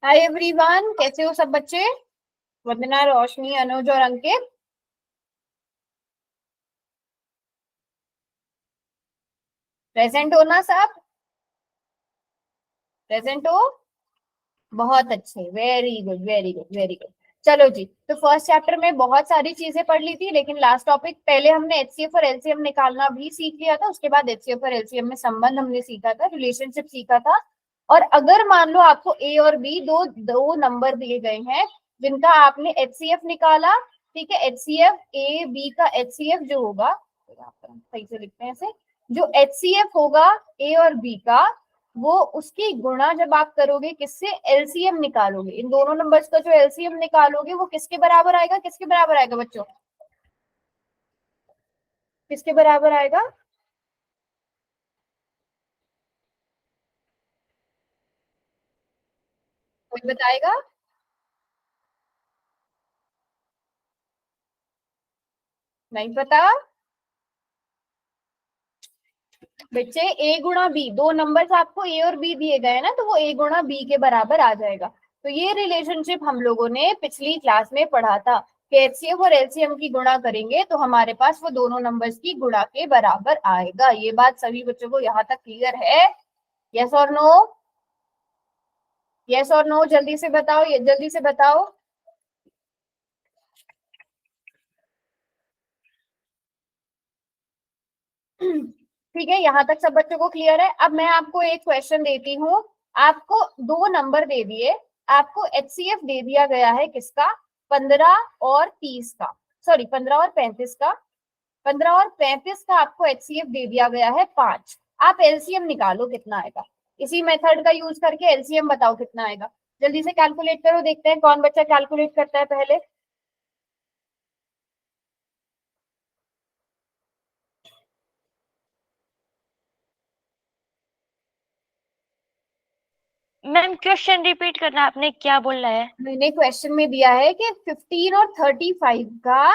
Hi everyone, कैसे हो सब बच्चे। वंदना, रोशनी, अनुज और अंकित, प्रेजेंट हो ना सब? प्रेजेंट हो? बहुत अच्छे, very good very good very good. चलो जी, तो फर्स्ट चैप्टर में बहुत सारी चीजें पढ़ ली थी, लेकिन लास्ट टॉपिक पहले हमने एचसीएफ और एलसीएम निकालना भी सीख लिया था। उसके बाद एचसीएफ और एलसीएम में संबंध हमने सीखा था, रिलेशनशिप सीखा था। और अगर मान लो आपको ए और बी दो दो नंबर दिए गए हैं जिनका आपने एचसीएफ निकाला, ठीक है, एचसीएफ ए बी का एचसीएफ जो होगा, यहाँ पर हम सही से लिखते हैं ऐसे, जो एचसीएफ होगा ए और बी का, वो उसकी गुणा जब आप करोगे किससे, एलसीएम निकालोगे, इन दोनों नंबर्स का जो एलसीएम निकालोगे वो किसके बराबर आएगा, किसके बराबर आएगा बच्चों, किसके बराबर आएगा? कोई बताएगा? नहीं पता? बच्चे ए गुणा बी, दो नंबर्स आपको ए और बी दिए गए ना, तो वो ए गुणा बी के बराबर आ जाएगा। तो ये रिलेशनशिप हम लोगों ने पिछली क्लास में पढ़ा था कि एचसीएफ और एलसीएम की गुणा करेंगे तो हमारे पास वो दोनों नंबर्स की गुणा के बराबर आएगा। ये बात सभी बच्चों को यहाँ तक क्लियर है? यस और नो? यस और नो, जल्दी से बताओ, ये जल्दी से बताओ। ठीक है, यहाँ तक सब बच्चों को क्लियर है। अब मैं आपको एक क्वेश्चन देती हूँ। आपको दो नंबर दे दिए, आपको एचसीएफ दे दिया गया है किसका, 15 और 30 का, सॉरी 15 और 35 का। 15 और 35 का आपको एचसीएफ दे दिया गया है 5। आप एलसीएम निकालो कितना आएगा, इसी मेथड का यूज करके एलसीएम बताओ कितना आएगा। जल्दी से कैलकुलेट करो, देखते हैं कौन बच्चा कैलकुलेट करता है पहले। मैम क्वेश्चन रिपीट करना, आपने क्या बोला है? मैंने क्वेश्चन में दिया है कि 15 और 35 का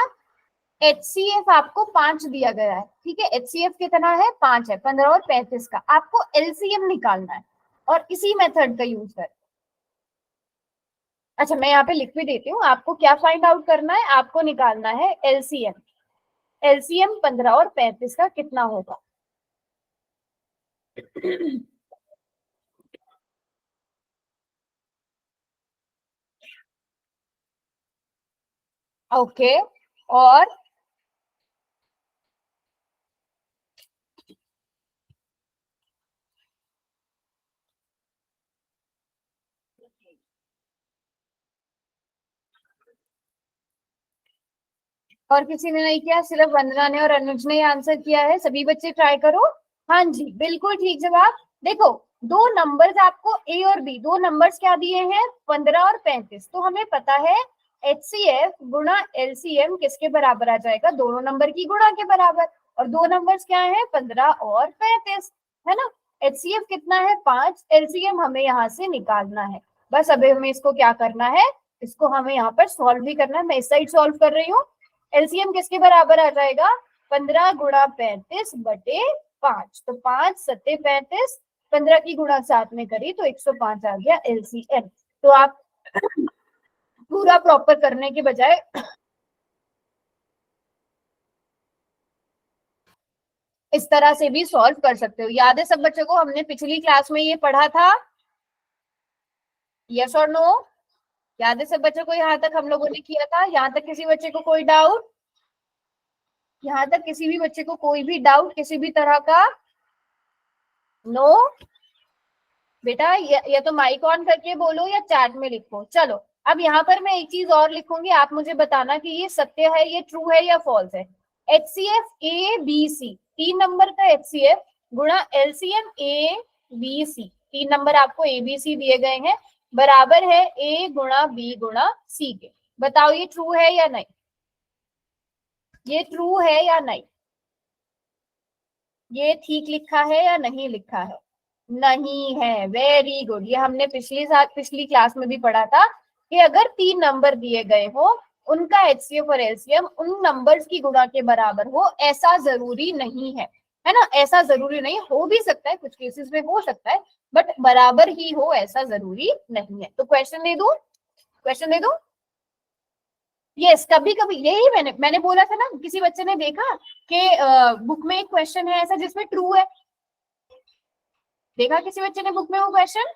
एचसीएफ आपको 5 दिया गया है, ठीक है, एचसीएफ कितना है, 5 है। 15 और 35 का आपको एलसीएम निकालना है और इसी मेथड का यूज कर। अच्छा, मैं यहाँ पे लिख भी देती हूँ, आपको क्या फाइंड आउट करना है, आपको निकालना है एलसीएम। एलसीएम 15 और 35 का कितना होगा? ओके, और किसी ने नहीं किया, सिर्फ वंदना ने और अनुज ने आंसर किया है। सभी बच्चे ट्राई करो। हाँ जी, बिल्कुल ठीक जवाब। देखो, दो नंबर्स आपको ए और बी, दो नंबर्स क्या दिए हैं, 15 और 35, तो हमें पता है एचसीएफ गुणा एलसीएम किसके बराबर आ जाएगा, दोनों नंबर की गुणा के बराबर। और दो नंबर्स क्या है, 15 और 35, है ना। एचसीएफ कितना है, 5, एलसीएम हमें यहाँ से निकालना है। बस अभी हमें इसको क्या करना है, इसको हमें यहाँ पर सॉल्व भी करना है। मैं इस साइड सॉल्व कर रही हूँ। एलसीएम किसके बराबर आ जाएगा, 15 गुणा 35 बटे 5, तो 5 सत्ते 35, 15 की गुणा 7 में करी तो 105 आ गया एलसीएम। तो आप पूरा प्रॉपर करने के बजाय इस तरह से भी सॉल्व कर सकते हो। याद है सब बच्चों को, हमने पिछली क्लास में ये पढ़ा था? यस और नो? याद है सब बच्चों को, यहाँ तक हम लोगों ने किया था? यहाँ तक किसी बच्चे को कोई डाउट? यहाँ तक किसी भी बच्चे को कोई भी डाउट किसी भी तरह का? नो? बेटा या तो माइक ऑन करके बोलो या चैट में लिखो। चलो, अब यहाँ पर मैं एक चीज और लिखूंगी, आप मुझे बताना कि ये सत्य है, ये ट्रू है या फॉल्स है। HCF A B C, 3 number का एचसीएफ गुणा LCM A B C, 3 number आपको ए बी सी दिए गए हैं, बराबर है ए गुणा बी गुणा सी के। बताओ ये ट्रू है या नहीं, ये ट्रू है या नहीं, ये ठीक लिखा है या नहीं लिखा है? नहीं है, वेरी गुड। ये हमने पिछली क्लास में भी पढ़ा था कि अगर 3 नंबर दिए गए हो, उनका एचसीएफ और एलसीएम उन नंबर्स की गुणा के बराबर हो, ऐसा जरूरी नहीं है, है ना, ऐसा जरूरी नहीं, हो भी सकता है, कुछ केसेस में हो सकता है, बट बराबर ही हो ऐसा जरूरी नहीं है। तो क्वेश्चन दे दूं, क्वेश्चन दे दूं। यस, कभी कभी यही मैंने बोला था ना, किसी बच्चे ने देखा कि बुक में एक क्वेश्चन है ऐसा जिसमें ट्रू है, देखा किसी बच्चे ने बुक में वो क्वेश्चन?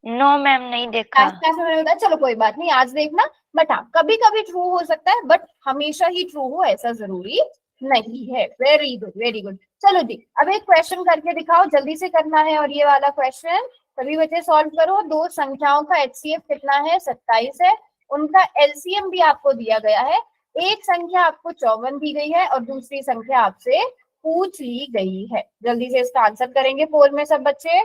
नो मैम, नहीं देखा। लास्ट क्लास में मैंने बताया, चलो कोई बात नहीं आज देखना। बट हाँ, कभी कभी ट्रू हो सकता है, बट हमेशा ही ट्रू हो ऐसा जरूरी नहीं है। Very good, very good. चलो जी, अब एक क्वेश्चन करके दिखाओ, जल्दी से करना है। और ये वाला क्वेश्चन सभी बच्चे सॉल्व करो। दो संख्याओं का एचसीएफ कितना है? 27 है। उनका एलसीएम भी आपको दिया गया है। एक संख्या आपको 54 दी गई है और दूसरी संख्या आपसे पूछ ली गई है। जल्दी से इसका आंसर करेंगे पोल में सब बच्चे।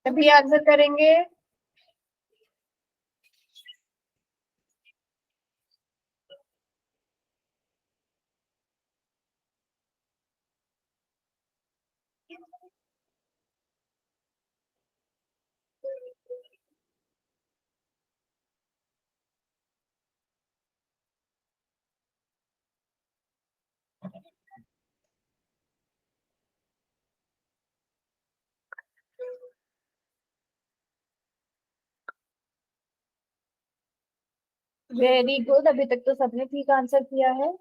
सभी आंसर करेंगे। वेरी गुड, अभी तक तो सबने ठीक आंसर किया है।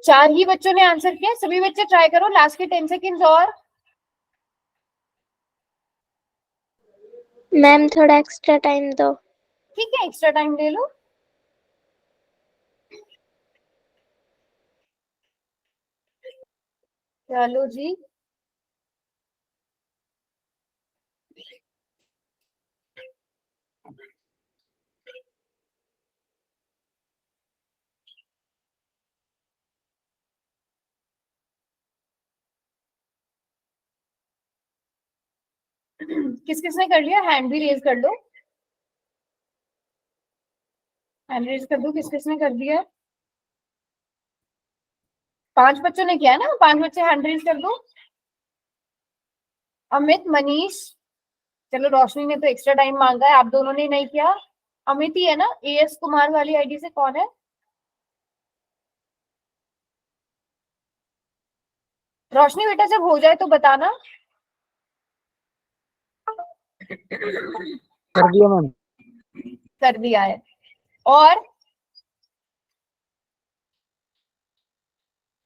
चार ही बच्चों ने आंसर किया। सभी बच्चे ट्राई करो, लास्ट के 10 सेकेंड्स और। मैम थोड़ा एक्स्ट्रा टाइम दो। ठीक है, एक्स्ट्रा टाइम ले लो। चलो जी, किस किसने कर लिया? हैंड भी रेज कर लो, हैंड रेज कर दो, किस किसने कर दिया? 5 बच्चों ने किया ना, 5 बच्चे हैंड रेज कर दो। अमित, मनीष, चलो रोशनी ने तो एक्स्ट्रा टाइम मांगा है, आप दोनों ने नहीं किया। अमित ही है ना? एएस कुमार वाली आईडी से कौन है? रोशनी बेटा जब हो जाए तो बताना। कर दिया मैम। कर दिया है। और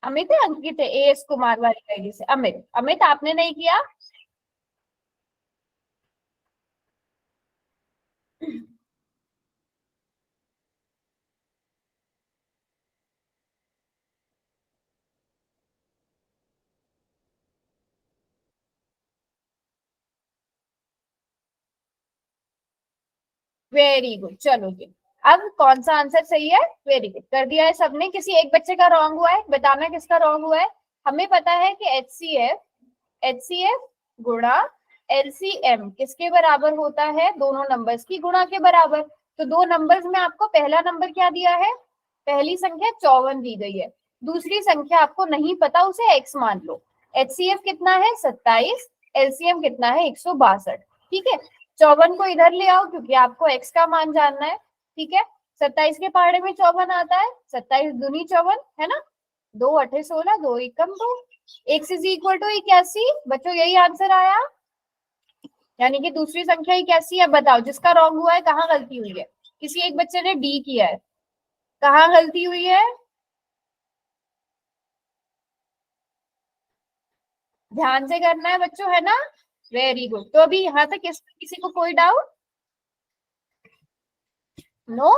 अमित है, अंकित है, एएस कुमार वाली आईडी से। अमित, अमित आपने नहीं किया? वेरी गुड, चलो जी। अब कौन सा आंसर सही है? वेरी गुड, कर दिया है सबने। किसी एक बच्चे का रॉन्ग हुआ है, बताना किसका रॉन्ग हुआ है। हमें पता है कि एचसीएफ गुणा एलसीएम किसके बराबर होता है? दोनों नंबर्स की गुणा के बराबर। तो दो नंबर्स में आपको पहला नंबर क्या दिया है? पहली संख्या 54 दी गई है। दूसरी संख्या आपको नहीं पता, उसे एक्स मान लो। एचसीएफ कितना है? 27। एलसीएम कितना है? 162। ठीक है, 54 को इधर ले आओ क्योंकि आपको एक्स का मान जानना है। ठीक है, 27 के पहाड़े में 54 आता है, 27 दूनी 54 है ना। 2 अठे 16, 2 एकम 2, एक्स इज इक्वल टू 81। बच्चों यही आंसर आया, यानी कि दूसरी संख्या 81 है। बताओ जिसका रॉन्ग हुआ है, कहाँ गलती हुई है? किसी एक बच्चे ने डी किया है, कहाँ गलती हुई है? ध्यान से करना है बच्चों, है ना? Very good. तो अभी यहाँ तक किसी को कोई डाउट? नो?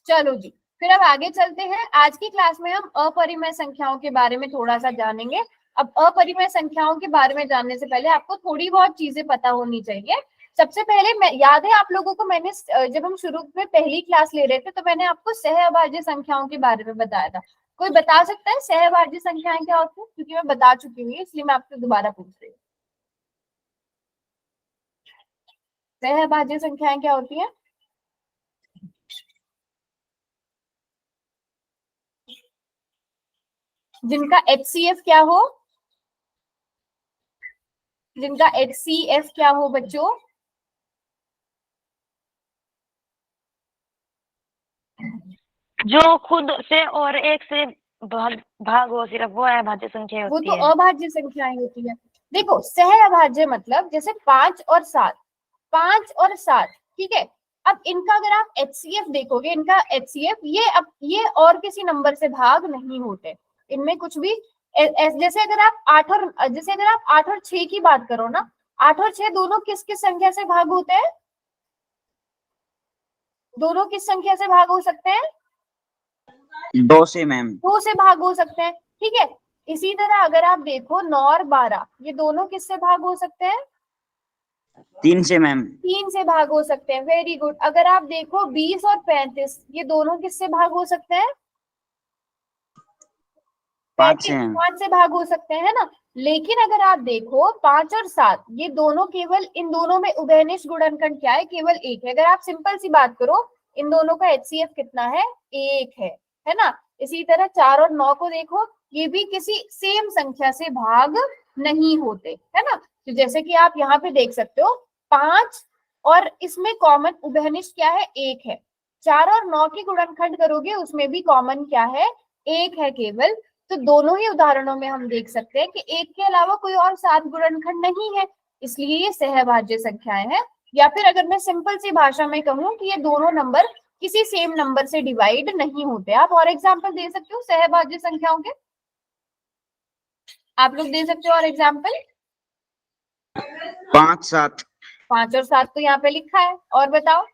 चलो जी, फिर अब आगे चलते हैं। आज की क्लास में हम अपरिमेय संख्याओं के बारे में थोड़ा सा जानेंगे। अब अपरिमेय संख्याओं के बारे में जानने से पहले आपको थोड़ी बहुत चीजें पता होनी चाहिए। सबसे पहले मैं, याद है आप लोगों को, मैंने जब हम शुरू में पहली क्लास ले रहे थे तो मैंने आपको सहअभाज्य संख्याओं के बारे में बताया था। कोई बता सकता है सहअभाज्य संख्याएं क्या होती है? क्योंकि मैं बता चुकी हूँ इसलिए मैं आपसे दोबारा पूछ रही हूँ। सहअभाज्य संख्याएं क्या होती है? जिनका HCF क्या हो? जिनका HCF क्या हो बच्चों? जो खुद से और एक से भाग हो, सिर्फ वो अभाज्य संख्या वो होती तो है। अभाज्य संख्याएं होती है। देखो सहअभाज्य मतलब जैसे 5 और 7, 5 और 7, ठीक है। अब इनका अगर आप HCF देखोगे, इनका HCF ये और किसी नंबर से भाग नहीं होते, इनमें कुछ भी। जैसे अगर आप 8 और 6 की बात करो ना, 8 और 6 दोनों किस किस संख्या से भाग होते हैं? दोनों किस संख्या से भाग हो सकते हैं? 2 से मैम। 2 से भाग हो सकते हैं, ठीक है। इसी तरह अगर आप देखो 9 और 12, ये दोनों किससे भाग हो सकते हैं? 3 से मैम। 3 से भाग हो सकते हैं। Very good. अगर आप देखो 20 और 35, ये दोनों किससे भाग हो सकते हैं? 5 से मैम। 5 से भाग हो सकते हैं, है ना। लेकिन अगर आप देखो 5 और 7, ये दोनों केवल, इन दोनों में उभयनिष्ठ गुणनखंड क्या है? केवल 1 है। अगर आप सिंपल सी बात करो, इन दोनों का HCF कितना है? 1 है ना। इसी तरह 4 और 9 को देखो, ये भी किसी सेम संख्या से भाग नहीं होते, है ना। तो जैसे कि आप यहाँ पे देख सकते हो 5 और इसमें कॉमन उभयनिष्ठ क्या है? 1 है। 4 और 9 की गुणनखंड करोगे, उसमें भी कॉमन क्या है? 1 है केवल। तो दोनों ही उदाहरणों में हम देख सकते हैं कि 1 के अलावा कोई और 7 गुणनखंड नहीं है, इसलिए ये सहभाज्य संख्याएं हैं। या फिर अगर मैं सिंपल सी भाषा में कहूँ कि ये दोनों नंबर किसी सेम नंबर से डिवाइड नहीं होते। आप और एग्जाम्पल दे सकते हो सहभाज्य संख्याओं के? आप लोग दे सकते हो और एग्जाम्पल? 5 7। 5 और 7 तो यहाँ पे लिखा है। और बताओ,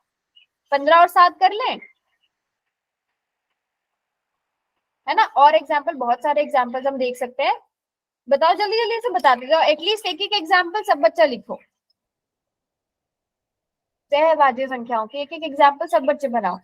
15 और 7 कर लें, है ना। और एग्जाम्पल, बहुत सारे एग्जाम्पल्स हम देख सकते हैं। बताओ, जल्दी जल्दी से बता दीजिए, एटलीस्ट एक एक एग्जाम्पल सब बच्चा लिखो। सहभाज्य संख्याओं के एक एक एग्जाम्पल सब बच्चे बनाओ।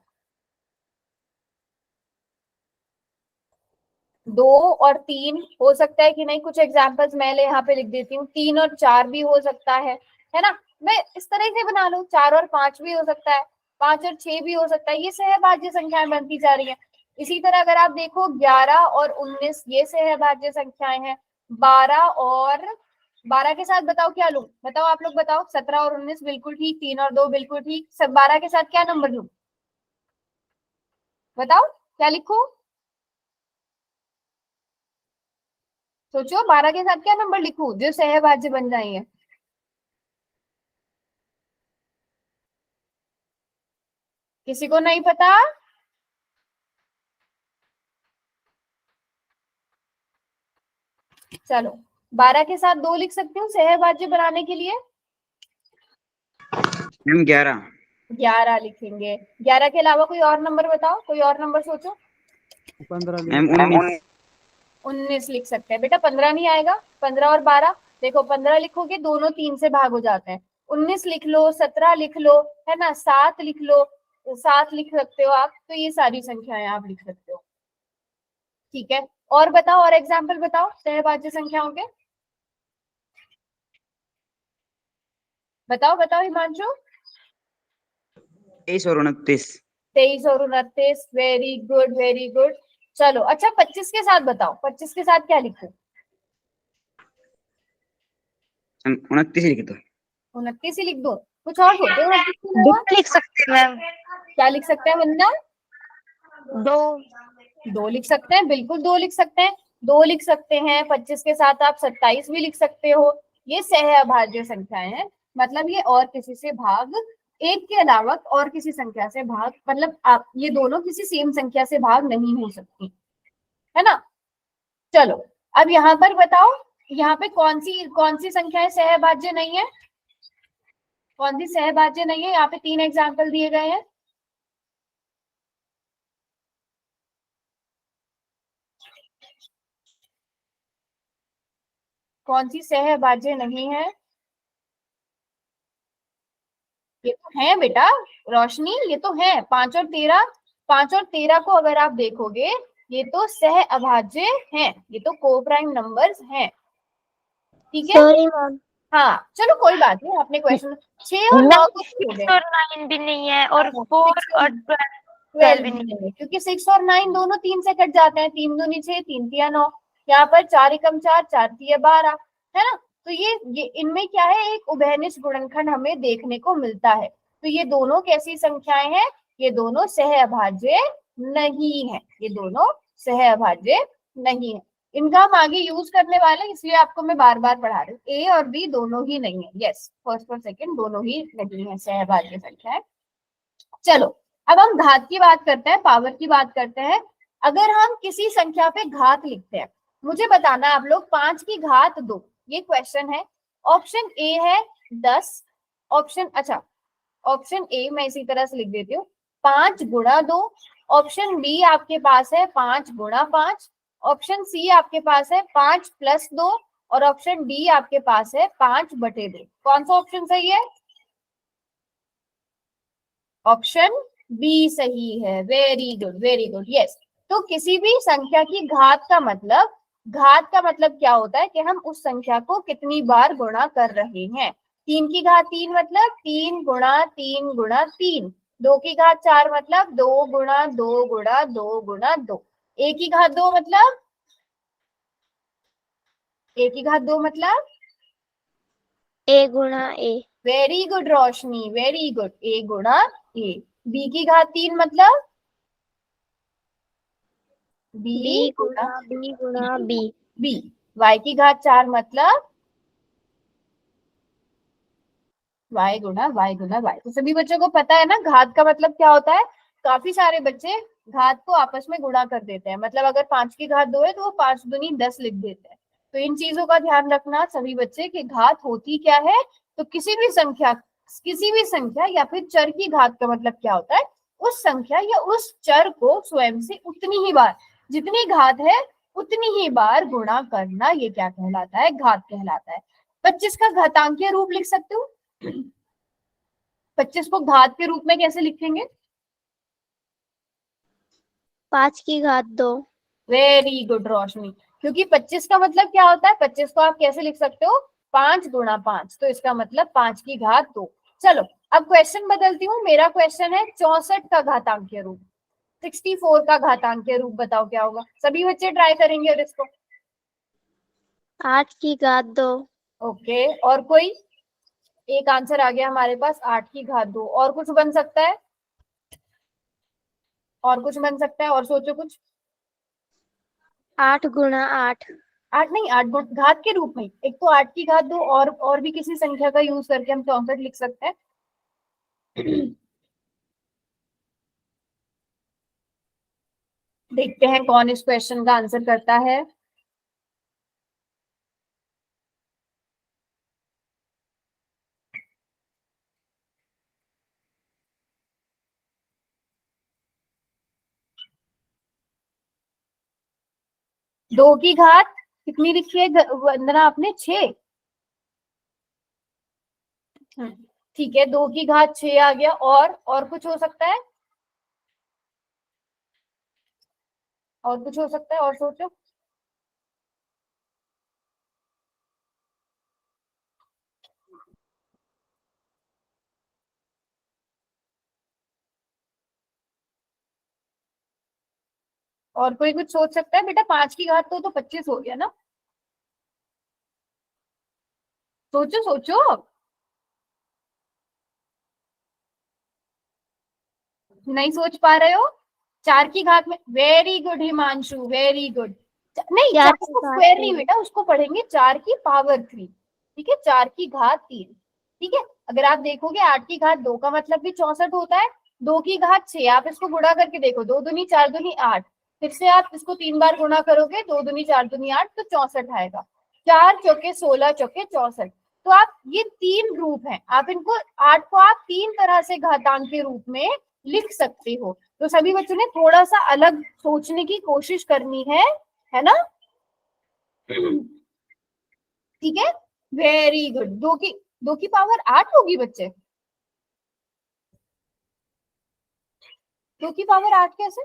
2 और 3 हो सकता है कि नहीं, कुछ एग्जाम्पल्स मैं यहाँ पे लिख देती हूँ। 3 और 4 भी हो सकता है ना। मैं इस तरह से बना लूँ, 4 और 5 भी हो सकता है, 5 और 6 भी हो सकता है। ये सहभाज्य संख्याएं बनती जा रही है। इसी तरह अगर आप देखो 11 और 19, ये सहभाज्य संख्याएं हैं। 12 के साथ बताओ क्या लूं? बताओ, आप लोग बताओ। 17 और 19 बिल्कुल ठीक, 3 और 2 बिल्कुल ठीक। सब 12 के साथ क्या नंबर लूं? बताओ क्या लिखूं? सोचो, 12 के साथ क्या नंबर लिखूं जो सहभाज्य बन जाएंगे? किसी को नहीं पता? चलो, 12 के साथ 2 लिख सकती हूँ सहभाज्य बनाने के लिए। मैम 11। 11 लिखेंगे। 11 के अलावा कोई और नंबर बताओ, कोई और नंबर सोचो। 15 मैम। 19 लिख सकते हैं बेटा। 15 नहीं आएगा। 15 और 12, देखो 15 लिखोगे दोनों 3 से भाग हो जाते हैं। 19 लिख लो, 17 लिख लो, है ना, 7 लिख लो, 7 लिख सकते हो आप। तो ये सारी संख्याएं आप लिख सकते हो, ठीक है। और बताओ, और एग्जाम्पल बताओ सहभाज्य संख्याओं के। बताओ बताओ हिमांशु। 23 और 29। 23 और 29, वेरी गुड वेरी गुड। चलो अच्छा, 25 के साथ बताओ, 25 के साथ क्या लिखूं? 29 लिख दो। 29 ही लिख दो? कुछ और सोचो 29 के अलावा। लिख सकते हैं मैम। क्या लिख सकते हैं वंदना? 2 लिख सकते हैं, बिल्कुल 2 लिख सकते हैं। 2 लिख सकते हैं। 25 के साथ आप 27 भी लिख सकते हो। ये सहअभाज्य संख्याएं हैं, मतलब ये और किसी से भाग, एक के अलावा और किसी संख्या से भाग, मतलब आप ये दोनों किसी सेम संख्या से भाग नहीं हो सकती, है ना। चलो अब यहाँ पर बताओ, यहाँ पे कौन सी संख्याएं सहभाज्य नहीं है, कौन सी सहभाज्य नहीं है? यहाँ पे 3 एग्जाम्पल दिए गए हैं। कौन सी सहभाज्य नहीं है? ये तो है बेटा रोशनी, ये तो है 5 और 13। 5 और 13 को अगर आप देखोगे ये तो सह अभाज्य हैं, ये तो को प्राइम नंबर्स हैं, ठीक है। Sorry ma'am. हाँ चलो कोई बात नहीं, आपने क्वेश्चन 6 और 9 को छोड़ 6 दें। और 9 भी नहीं है और हाँ, 4 6 और 12 भी नहीं है। क्योंकि 6 और 9 दोनों 3 से कट जाते हैं, 3 दूनी 6, 3 तिया 9। यहाँ पर 4 एकम 4, 4 तिया 12, है ना। तो ये इनमें क्या है, एक उभयनिष्ठ गुणनखंड हमें देखने को मिलता है। तो ये दोनों कैसी संख्याएं हैं? ये दोनों सहअभाज्य नहीं है, ये दोनों सहअभाज्य नहीं है। इनका हम आगे यूज करने वाले हैं, इसलिए आपको मैं बार बार पढ़ा रही हूँ। ए और बी दोनों ही नहीं है, यस, फर्स्ट और सेकंड दोनों ही नहीं है सहअभाज्य संख्या है। चलो अब हम घात की बात करते हैं, पावर की बात करते हैं। अगर हम किसी संख्या पे घात लिखते हैं, मुझे बताना आप लोग 5 की घात 2, ये क्वेश्चन है। ऑप्शन ए है 10, ऑप्शन ए मैं इसी तरह से लिख देती हूँ 5 गुणा 2। ऑप्शन बी आपके पास है 5 गुणा 5। ऑप्शन सी आपके पास है 5 प्लस 2 और ऑप्शन डी आपके पास है 5 बटे 2। कौन सा ऑप्शन सही है? ऑप्शन बी सही है, very good very good, yes. तो किसी भी संख्या की घात का मतलब क्या होता है कि हम उस संख्या को कितनी बार गुणा कर रहे हैं। 3 की घात 3 मतलब 3 गुणा 3 गुणा 3। 2 की घात 4 मतलब 2 गुणा 2 गुणा 2 गुणा 2। ए की घात 2 मतलब ए गुणा ए। वेरी गुड रोशनी, वेरी गुड, ए गुणा ए। बी की घात 3 मतलब बी गुणा बी। बी। वाई की घात 4 मतलब वाई गुणा वाई गुणा वाई। तो सभी बच्चों को पता है ना घात का मतलब क्या होता है। काफी सारे बच्चे घात को आपस में गुणा कर देते हैं, मतलब अगर 5 की घात 2 है तो वो 5 दूनी 10 लिख देते हैं। तो इन चीजों का ध्यान रखना सभी बच्चे कि घात होती क्या है। तो किसी भी संख्या या फिर चर की घात का मतलब क्या होता है, उस संख्या या उस चर को स्वयं से उतनी ही बार, जितनी घात है उतनी ही बार गुणा करना, ये क्या कहलाता है? घात कहलाता है। 25 का घातांकीय रूप लिख सकते हो। 25 को घात के रूप में कैसे लिखेंगे? 5 की घात 2। वेरी गुड रोशनी, क्योंकि 25 का मतलब क्या होता है? 25 को आप कैसे लिख सकते हो? 5 गुणा 5, तो इसका मतलब 5 की घात 2। चलो अब क्वेश्चन बदलती हूँ, मेरा क्वेश्चन है 64 का घातांकीय रूप। 64 का घातांकीय रूप बताओ क्या होगा? सभी बच्चे ट्राई करेंगे और इसको। 8 की घात 2। ओके, और कोई? एक आंसर आ गया हमारे पास, 8 की घात 2। और कुछ बन सकता है? और सोचो कुछ। 8 गुणा 8। 8 नहीं, 8 घात के रूप में। एक तो 8 की घात 2 और भी किसी संख्या का यूज करके हम 64 लिख सकते हैं। देखते हैं कौन इस क्वेश्चन का आंसर करता है। दो की घात कितनी लिखी है वंदना आपने? 6। ठीक है, 2 की घात 6 आ गया। और कुछ हो सकता है? और कुछ हो सकता है? और सोचो। और कोई कुछ सोच सकता है बेटा? 5 की घात तो 25 हो गया ना। सोचो सोचो। नहीं सोच पा रहे हो? 4 की घात में, very good Himanshu, very good. नहीं, 4 को स्क्वायर नहीं बेटा, उसको पढ़ेंगे 4 की पावर 3। ठीक है, 4 की घात 3। ठीक है, अगर आप देखोगे 8 की घात 2 का मतलब भी 64 होता है। 2 की घात 6, आप इसको गुणा करके देखो, 2 दूनी 4 दूनी 8। फिर से आप इसको 3 बार गुणा करोगे, 2 दूनी 4 दूनी 8, तो 64 आएगा। 4 चौके 16, चौके 64। तो आप ये 3 रूप हैं, आप इनको 8 को आप 3 तरह से घातांक के रूप में लिख सकते हो। तो सभी बच्चों ने थोड़ा सा अलग सोचने की कोशिश करनी है ना? ठीक है, वेरी गुड। 2 की पावर 8 होगी बच्चे? 2 की पावर 8 कैसे?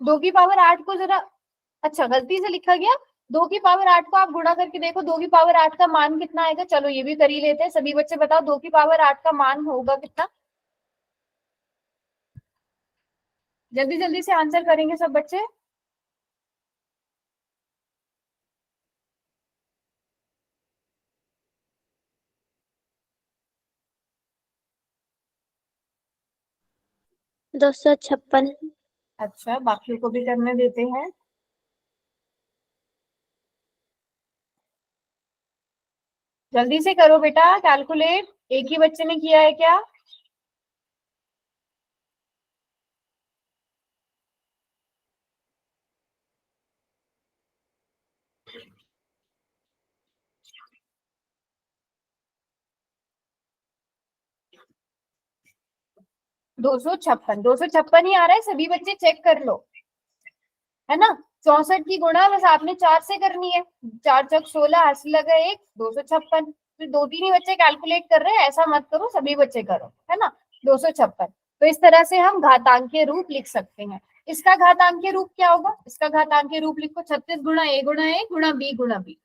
2 की पावर 8 को जरा, अच्छा गलती से लिखा गया। 2 की पावर 8 को आप गुणा करके देखो, 2 की पावर 8 का मान कितना आएगा? चलो ये भी कर ही लेते हैं। सभी बच्चे बताओ 2 की पावर 8 का मान होगा कितना? जल्दी जल्दी से आंसर करेंगे सब बच्चे। दो सौ छप्पन। अच्छा, बाकियों को भी करने देते हैं। जल्दी से करो बेटा कैलकुलेट। एक ही बच्चे ने किया है क्या? दो सौ छप्पन ही आ रहा है। सभी बच्चे चेक कर लो, है ना? 64 की गुणा बस आपने 4 से करनी है। 4 चौक 16, हंसी लगा 1, 256। फिर 2-3 ही बच्चे कैलकुलेट कर रहे हैं, ऐसा मत करो, सभी बच्चे करो, है ना? 256। तो इस तरह से हम घातांकीय रूप लिख सकते हैं। इसका घातांकीय रूप क्या होगा? इसका घातांकीय रूप लिखो 36 गुणा a गुणा a गुणा b गुणा b।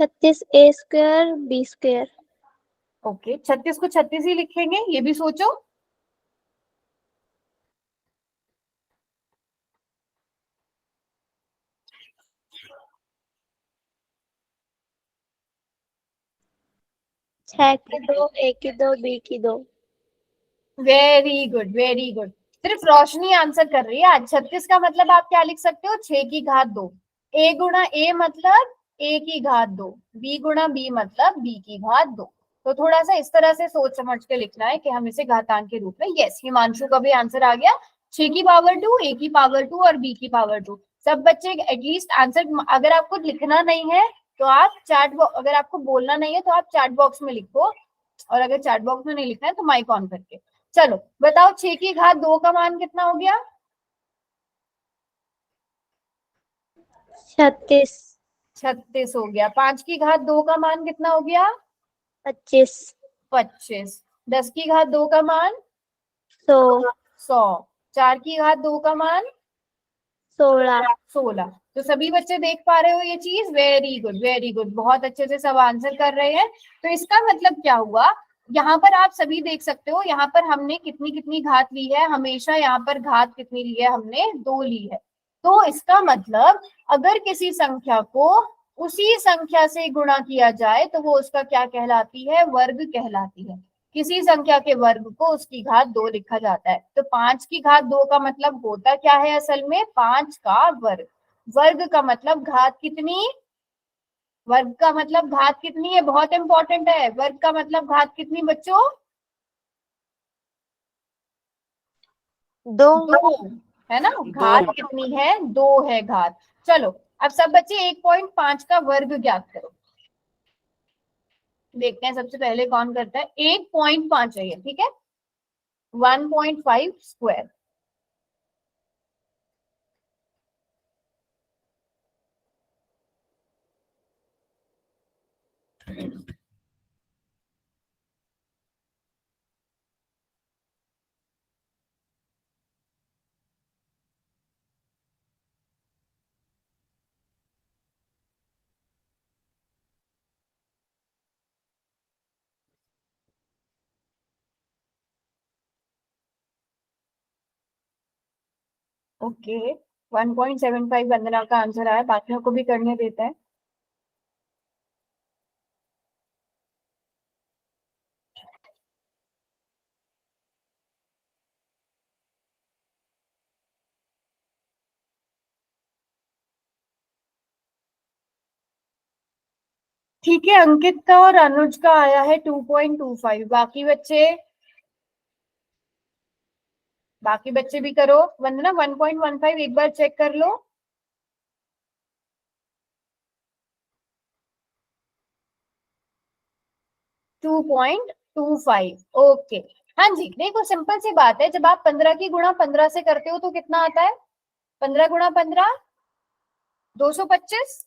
छत्तीस ए स्क्वायर बी स्क्वायर। ओके, 36 को 36 ही लिखेंगे, ये भी सोचो। छह की दो, ए की दो, बी की दो। Very good, very good. सिर्फ रोशनी आंसर कर रही है आज। 36 का मतलब आप क्या लिख सकते हो? 6 की घात 2। a गुणा a मतलब a की घात 2। b गुणा b मतलब b की घात 2। तो थोड़ा सा इस तरह से सोच समझ के लिखना है कि हम इसे घातांक के रूप में। यस, हिमांशु का भी आंसर आ गया। 6 की पावर 2, a की पावर 2 और b की पावर 2। सब बच्चे एटलीस्ट आंसर, अगर आपको लिखना नहीं है तो आप अगर आपको बोलना नहीं है तो आप चैट बॉक्स में लिखो, और अगर चैट बॉक्स में नहीं लिखना है तो माइक ऑन करके। चलो बताओ, 6 की घात 2 का मान कितना हो गया? 36। 36 हो गया। 5 की घात 2 का मान कितना हो गया? 25। 25। 10 की घात 2 का मान? 100। 100। 4 की घात 2 का मान? 16। 16। तो सभी बच्चे देख पा रहे हो ये चीज? वेरी गुड, वेरी गुड, बहुत अच्छे से सब आंसर कर रहे हैं। तो इसका मतलब क्या हुआ? यहाँ पर आप सभी देख सकते हो, यहाँ पर हमने कितनी कितनी घात ली है? हमेशा यहाँ पर घात कितनी ली है? हमने 2 ली है। तो इसका मतलब अगर किसी संख्या को उसी संख्या से गुणा किया जाए तो वो उसका क्या कहलाती है? वर्ग कहलाती है। किसी संख्या के वर्ग को उसकी घात 2 लिखा जाता है। तो 5 की घात 2 का मतलब होता क्या है? असल में 5 का वर्ग। वर्ग का मतलब घात कितनी? वर्ग का मतलब घात कितनी है? बहुत इंपॉर्टेंट है। वर्ग का मतलब घात कितनी बच्चों? 2। 2, है ना? घात कितनी है? 2 है घात। चलो अब सब बच्चे 1.5 का वर्ग ज्ञात करो। देखते हैं सबसे पहले कौन करता है। 1.5 है ये, ठीक है? 1.5 स्क्वायर। ओके, 1.75 वंदना का आंसर आया, बाकियों को भी करने देते हैं। ठीक है, अंकित का और अनुज का आया है 2.25। बाकी बच्चे भी करो। वंदना 1.15 एक बार चेक कर लो। To 2.25 okay. हाँ जी, देखो सिंपल सी बात है, जब आप 15 की गुणा 15 से करते हो तो कितना आता है? 15 गुणा 15 225,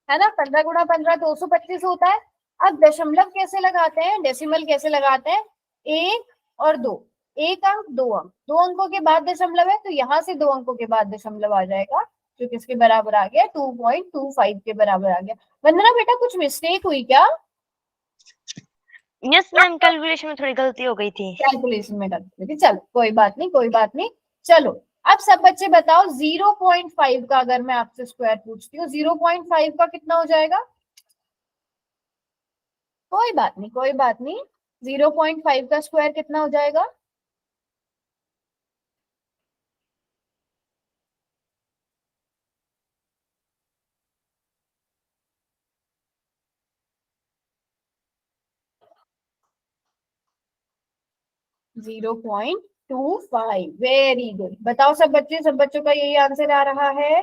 है ना? 15 गुणा 15 225 होता है। अब दशमलव कैसे लगाते हैं, डेसिमल कैसे लगाते हैं? 1 और 2, एक अंक दो अंक, दो अंकों के बाद दशमलव है तो यहाँ से दो अंकों के बाद दशमलव आ जाएगा, जो किसके बराबर आ गया? 2.25 के बराबर आ गया। वंदना बेटा कुछ मिस्टेक हुई क्या? यस मैम, कैलकुलेशन में थोड़ी गलती हो गई थी। कैलकुलेशन में गलती हुई थी, चलो कोई बात नहीं, कोई बात नहीं। चलो अब सब बच्चे बताओ, 0.5 का अगर मैं आपसे स्क्वायर पूछती हूँ, 0.5 का कितना हो जाएगा? कोई बात नहीं, कोई बात नहीं। 0.5 का स्क्वायर कितना हो जाएगा? Zero point two five. Very good. बताओ सब बच्चे, सब बच्चों का यही आंसर आ रहा है?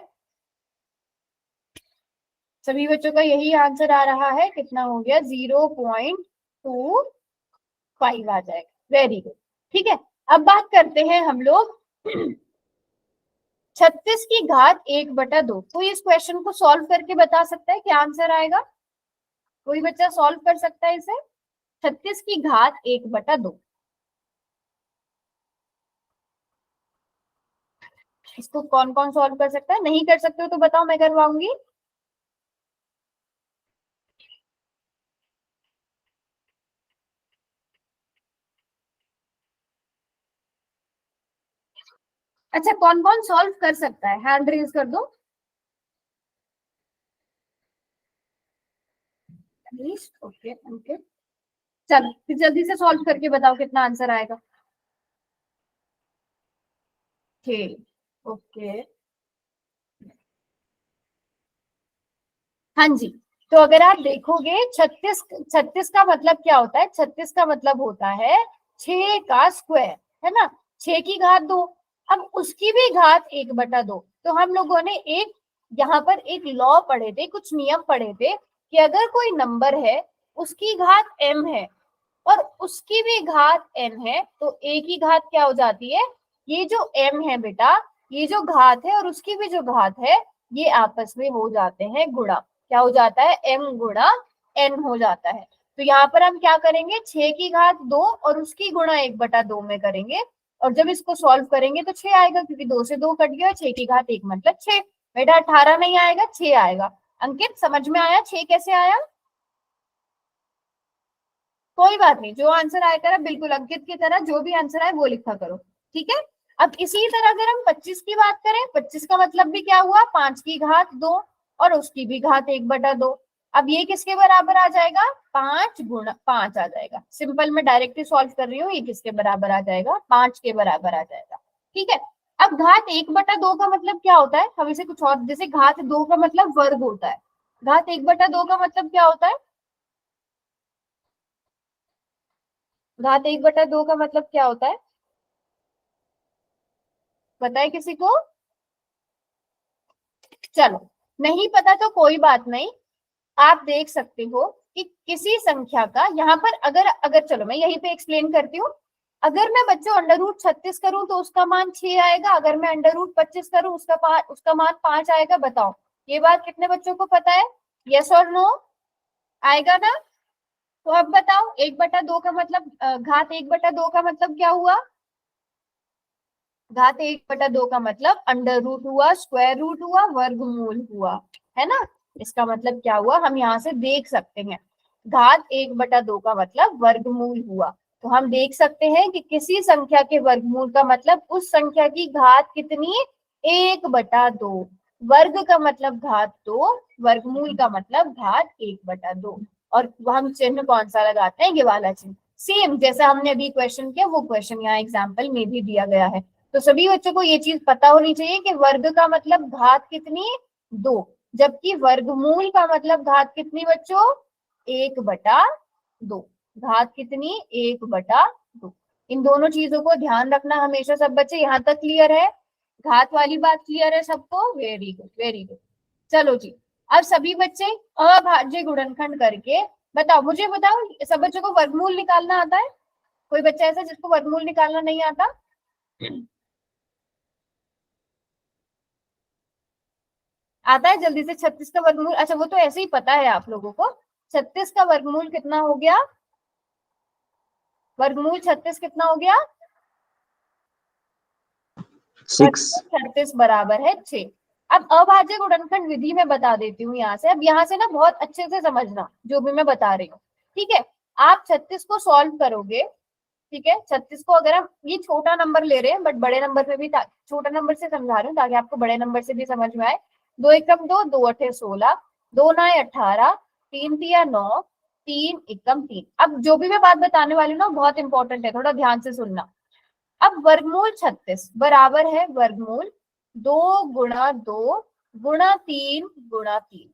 सभी बच्चों का यही आंसर आ रहा है? कितना हो गया? 0.25 आ जाएगा। Very good. ठीक है, अब बात करते हैं हम लोग 36 की घात 1/2। कोई इस क्वेश्चन को सॉल्व करके बता सकता है क्या आंसर आएगा? कोई बच्चा सॉल्व कर सकता है इसे? 36 की घात 1/2, इसको कौन कौन सॉल्व कर सकता है? नहीं कर सकते हो तो बताओ, मैं करवाऊंगी। अच्छा, कौन कौन सॉल्व कर सकता है? हैंड रेज कर दो प्लीज। ओके ओके, चलो फिर जल्दी से सॉल्व करके बताओ कितना आंसर आएगा। ठीक, ओके। हाँ जी, तो अगर आप देखोगे 36, 36 का मतलब क्या होता है? 36 का मतलब होता है 6 का स्क्वायर, है ना? 6 की घात 2। अब उसकी भी घात 1/2। तो हम लोगों ने एक यहाँ पर एक लॉ पढ़े थे, कुछ नियम पढ़े थे कि अगर कोई नंबर है उसकी घात m है और उसकी भी घात n है, तो a की घात क्या हो जाती है? ये जो m है बेटा, ये जो घात है और उसकी भी जो घात है, ये आपस में हो जाते हैं गुणा। क्या हो जाता है? m गुणा n हो जाता है। तो यहाँ पर हम क्या करेंगे? 6 की घात 2 और उसकी गुणा 1/2 में करेंगे, और जब इसको सॉल्व करेंगे तो 6 आएगा, क्योंकि 2 से 2 कट गया, 6 की घात 1 मतलब 6। बेटा 18 नहीं आएगा, 6 आएगा। अंकित समझ में आया 6 कैसे आया? कोई बात नहीं, जो आंसर आया करा बिल्कुल अंकित की तरह, जो भी आंसर आए वो लिखा करो, ठीक है? अब इसी तरह अगर हम 25 की बात करें, 25 का मतलब भी क्या हुआ? 5 की घात 2 और उसकी भी घात 1/2। अब ये किसके बराबर आ जाएगा? 5 गुणा 5 आ जाएगा। सिंपल में डायरेक्टली सॉल्व कर रही हूँ, ये किसके बराबर आ जाएगा? 5 के बराबर आ जाएगा। ठीक है, अब घात 1/2 का मतलब क्या होता है? हम इसे कुछ और, जैसे घात 2 का मतलब वर्ग होता है, घात 1/2 का मतलब क्या होता है? घात 1/2 का मतलब क्या होता है? बताए किसी को? चलो, नहीं पता तो कोई बात नहीं, आप देख सकते हो कि किसी संख्या का यहाँ पर अगर अगर चलो मैं यहीं पे एक्सप्लेन करती हूँ। अगर मैं बच्चों √36 करूं तो उसका मान 6 आएगा, अगर मैं √25 करूं उसका मान 5 आएगा। बताओ ये बात कितने बच्चों को पता है? यस और नो? आएगा ना? तो अब बताओ 1/2 का मतलब घात 1/2 का मतलब क्या हुआ? घात 1/2 का मतलब अंडर रूट हुआ, स्क्वायर रूट हुआ, वर्गमूल हुआ, है ना? इसका मतलब क्या हुआ हम यहाँ से देख सकते हैं, घात 1/2 का मतलब वर्गमूल हुआ। तो हम देख सकते हैं कि किसी संख्या के वर्गमूल का मतलब उस संख्या की घात कितनी? 1/2। वर्ग का मतलब घात 2, वर्गमूल का मतलब घात 1/2। और हम चिन्ह कौन सा लगाते हैं? ये वाला चिन्ह, सेम जैसा हमने अभी क्वेश्चन किया वो क्वेश्चन यहाँ एग्जाम्पल में भी दिया गया है। तो सभी बच्चों को ये चीज पता होनी चाहिए कि वर्ग का मतलब घात कितनी? 2, जबकि वर्गमूल का मतलब घात कितनी बच्चों? 1/2। घात कितनी? 1/2। इन दोनों चीजों को ध्यान रखना हमेशा सब बच्चे। यहाँ तक क्लियर है? घात वाली बात क्लियर है सबको? Very good, very good. चलो जी, अब सभी बच्चे अभाज्य गुणनखंड करके बताओ, मुझे बताओ, सब बच्चों को वर्गमूल निकालना आता है? कोई बच्चा ऐसा जिसको वर्गमूल निकालना नहीं आता? आता है जल्दी से? 36 का वर्गमूल, अच्छा वो तो ऐसे ही पता है आप लोगों को। 36 का वर्गमूल कितना हो गया? वर्गमूल 36 कितना हो गया? 6। 36 बराबर है 6। अब अभाज्य गुणनखंड विधि में बता देती हूँ यहाँ से। अब यहाँ से ना बहुत अच्छे से समझना जो भी मैं बता रही हूँ, ठीक है? आप 36 को सॉल्व करोगे, ठीक है? 36 को अगर हम, ये छोटा नंबर ले रहे हैं बट बड़े नंबर पे भी, छोटा नंबर से समझा रही हूँ ताकि आपको बड़े नंबर से भी समझ में आए। 2 एकम 2, 2 अठे 16, 2 9 18, 3 तिया 9, 3 एकम 3। अब जो भी मैं बात बताने वाली हूँ ना बहुत इंपॉर्टेंट है, थोड़ा ध्यान से सुनना। अब वर्गमूल 36 बराबर है वर्गमूल 2 गुणा 2 गुणा 3 गुणा 3।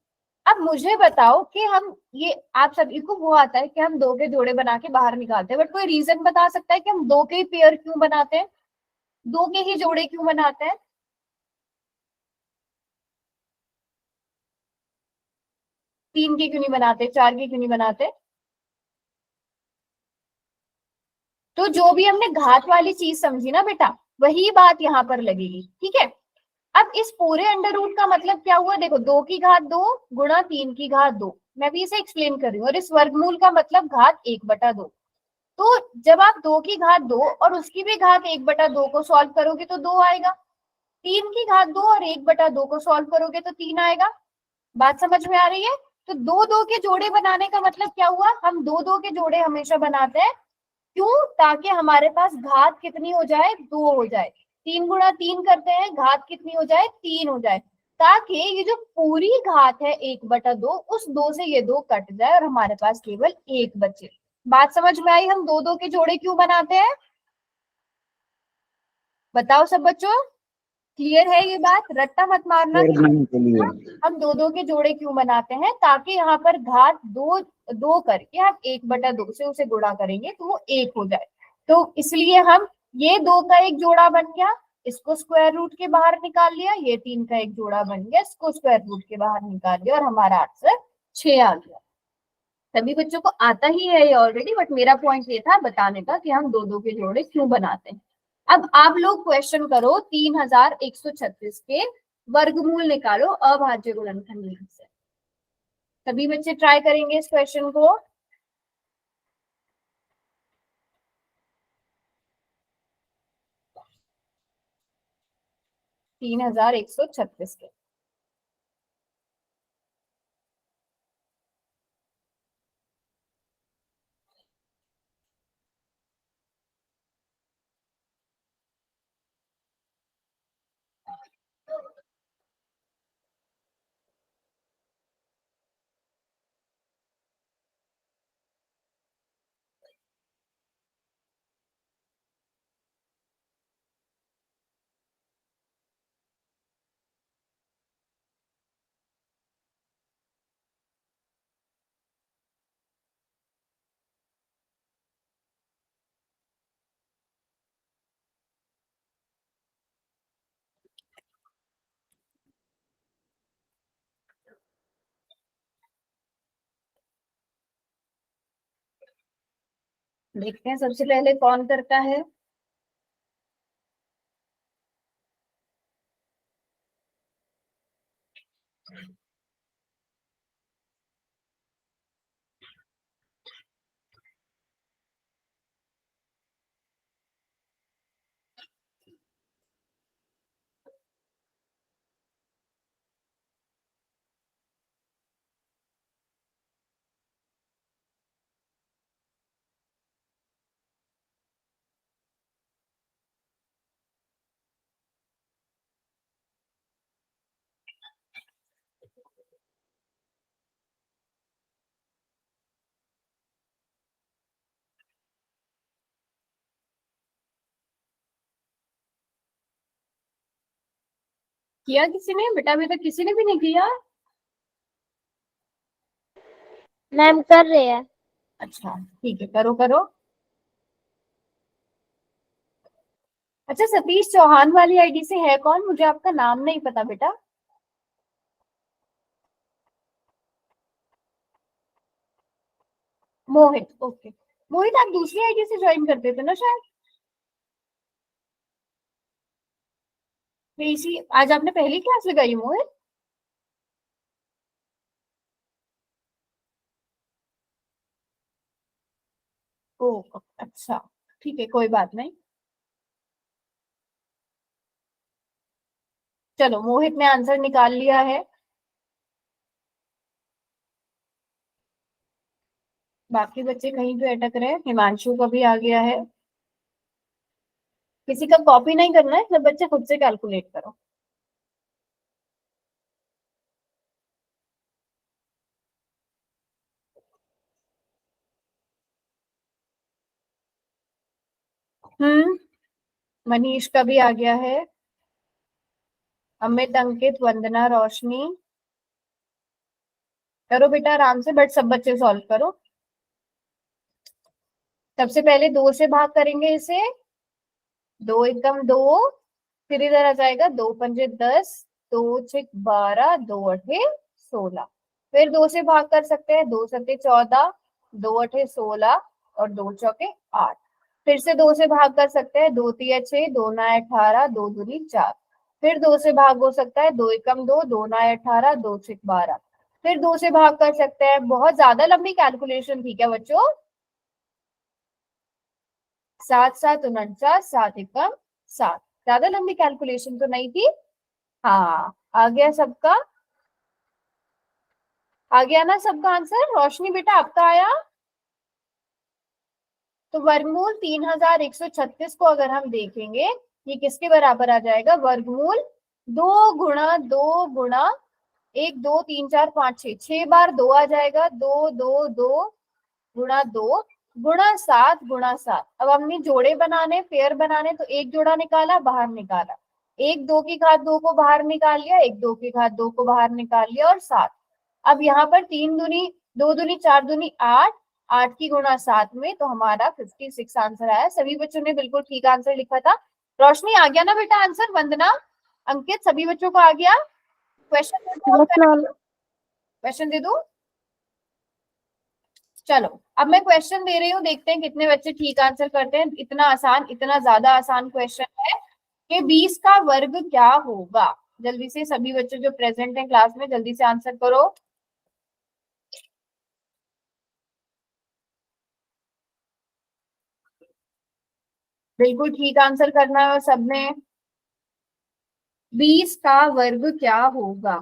अब मुझे बताओ कि हम, ये आप सभी को वो आता है कि हम दो के जोड़े बना के बाहर निकालते हैं, बट कोई रीजन बता सकता है कि हम दो के ही पेयर क्यों बनाते हैं? दो के ही जोड़े क्यों बनाते हैं? तीन के क्यों नहीं बनाते? चार के क्यों नहीं बनाते? तो जो भी हमने घात वाली चीज समझी ना बेटा, वही बात यहाँ पर लगेगी, ठीक है? अब इस पूरे अंडर रूट का मतलब क्या हुआ? देखो, 2 की घात 2 गुणा 3 की घात 2, मैं भी इसे एक्सप्लेन कर रही हूँ। और इस वर्गमूल का मतलब घात 1/2। तो जब आप 2 की घात 2 और उसकी भी घात 1/2 को सॉल्व करोगे तो 2 आएगा। 3 की घात 2 और 1/2 को सॉल्व करोगे तो 3 आएगा। बात समझ में आ रही है? तो दो दो के जोड़े बनाने का मतलब क्या हुआ? हम दो दो के जोड़े हमेशा बनाते हैं, क्यों? ताकि हमारे पास घात कितनी हो जाए? 2 हो जाए। 3 गुणा 3 करते हैं, घात कितनी हो जाए? 3 हो जाए, ताकि ये जो पूरी घात है 1/2, उस 2 से ये 2 कट जाए और हमारे पास केवल 1 बचे। बात समझ में आई? हम दो दो के जोड़े क्यों बनाते हैं? बताओ सब बच्चों, क्लियर है ये बात? रट्टा मत मारना पेड़ कि बनाने के लिए। हम दो दो के जोड़े क्यों बनाते हैं, ताकि यहाँ पर घात दो दो करके हम 1/2 से उसे गुणा करेंगे तो वो 1 हो जाए। तो इसलिए हम, ये 2 का एक जोड़ा बन गया, इसको स्क्वायर रूट के बाहर निकाल लिया। ये 3 का एक जोड़ा बन गया, इसको स्क्वायर रूट के बाहर निकाल लिया और हमारा आंसर 6 आ गया। सभी बच्चों को आता ही है ये ऑलरेडी, बट मेरा पॉइंट ये था बताने का कि हम दो दो के जोड़े क्यों बनाते हैं। अब आप लोग क्वेश्चन करो, 3136 के वर्गमूल निकालो अभाज्य गुणनखंड विधि से। सभी बच्चे ट्राई करेंगे इस क्वेश्चन को। 3136 के। देखते हैं सबसे पहले कौन करता है। किया किसी ने? बेटा अभी तक किसी ने भी नहीं किया। मैम कर रहे हैं। अच्छा ठीक है, करो करो। अच्छा, सतीश चौहान वाली आईडी से है कौन? मुझे आपका नाम नहीं पता बेटा। मोहित, ओके। मोहित आप दूसरी आईडी से ज्वाइन करते थे ना शायद? फिर इसी आज आपने पहली क्लास लगाई मोहित? ओ अच्छा, ठीक है, कोई बात नहीं। चलो, मोहित ने आंसर निकाल लिया है। बाकी बच्चे कहीं पे अटक रहे हैं। हिमांशु का भी आ गया है। किसी का कॉपी नहीं करना है, सब बच्चे खुद से कैलकुलेट करो। मनीष का भी आ गया है। अमित, अंकित, वंदना, रोशनी, करो बेटा आराम से, बट सब बच्चे सॉल्व करो। सबसे पहले 2 से भाग करेंगे इसे। 2 एकम 2, फिर इधर आ जाएगा 2 पंजे 10, 2 छक 12, 2 अठे 16। फिर 2 से भाग कर सकते हैं। 2 सत्ते 14, 2 अठे 16 और 2 चौके 8। फिर से 2 से भाग कर सकते हैं। 2 तिया 6, 2 नाय 18, 2 दूनी 4। फिर 2 से भाग हो सकता है। 2 एकम 2, 2 नाय 18, 2 छक 12। फिर 2 से भाग कर सकते हैं। बहुत ज्यादा लंबी कैलकुलेशन थी क्या बच्चों? 7 7 49, 7 एकम 7। ज्यादा लंबी कैलकुलेशन तो नहीं थी। हाँ, आ गया सबका? आ गया ना सबका आंसर? रोशनी बेटा आपका आया? तो वर्गमूल 3136 को अगर हम देखेंगे, ये किसके बराबर आ जाएगा? वर्गमूल 2 गुणा 2 गुणा 1 2 3 4 5 6, 6 बार 2 आ जाएगा। 2 2 2 गुणा 2 गुणा 7 गुणा 7। अब हमने जोड़े बनाने, पेयर बनाने, तो एक जोड़ा निकाला, बाहर निकाला। 1 2 की घात 2 को बाहर निकाल लिया, 1 2 की घात 2 को बाहर निकाल लिया, और 7। अब यहाँ पर 3 दूनी 2 दूनी 4 दूनी 8, 8 की गुणा 7 में, तो हमारा 56 आंसर आया। सभी बच्चों ने बिल्कुल ठीक आंसर लिखा था। रोशनी आ गया ना बेटा आंसर? वंदना, अंकित, सभी बच्चों को आ गया? Question yes ma'am. क्वेश्चन दे दो। चलो, अब मैं क्वेश्चन दे रही हूँ, देखते हैं कितने बच्चे ठीक आंसर करते हैं। इतना आसान, इतना ज्यादा आसान क्वेश्चन है कि 20 का वर्ग क्या होगा। जल्दी से सभी बच्चे जो प्रेजेंट हैं क्लास में, जल्दी से आंसर करो। बिल्कुल ठीक आंसर करना है और सबने। 20 का वर्ग क्या होगा?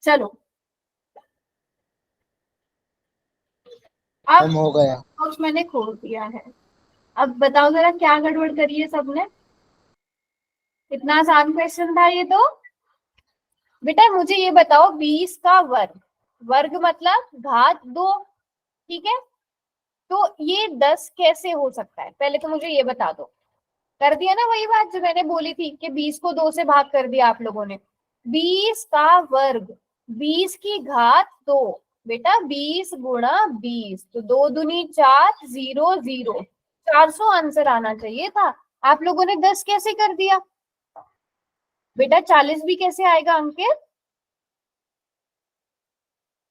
चलो, अब हो गया। बॉक्स मैंने खोल दिया है। अब बताओ जरा क्या गड़बड़ करी है सबने? इतना आसान क्वेश्चन था ये तो। बेटा मुझे ये बताओ, 20 का वर्ग, वर्ग मतलब घात 2, ठीक है? तो ये 10 कैसे हो सकता है? पहले तो मुझे ये बता दो। कर दिया ना वही बात जो मैंने बोली थी कि 20 को 2 से भाग कर दिया आप लोगों ने। 20 का वर्ग, 20 की घात 2, बेटा 20 गुणा 20, तो 2 दूनी 4, 0 0, 400 आंसर आना चाहिए था। आप लोगों ने 10 कैसे कर दिया? बेटा 40 भी कैसे आएगा अंकित?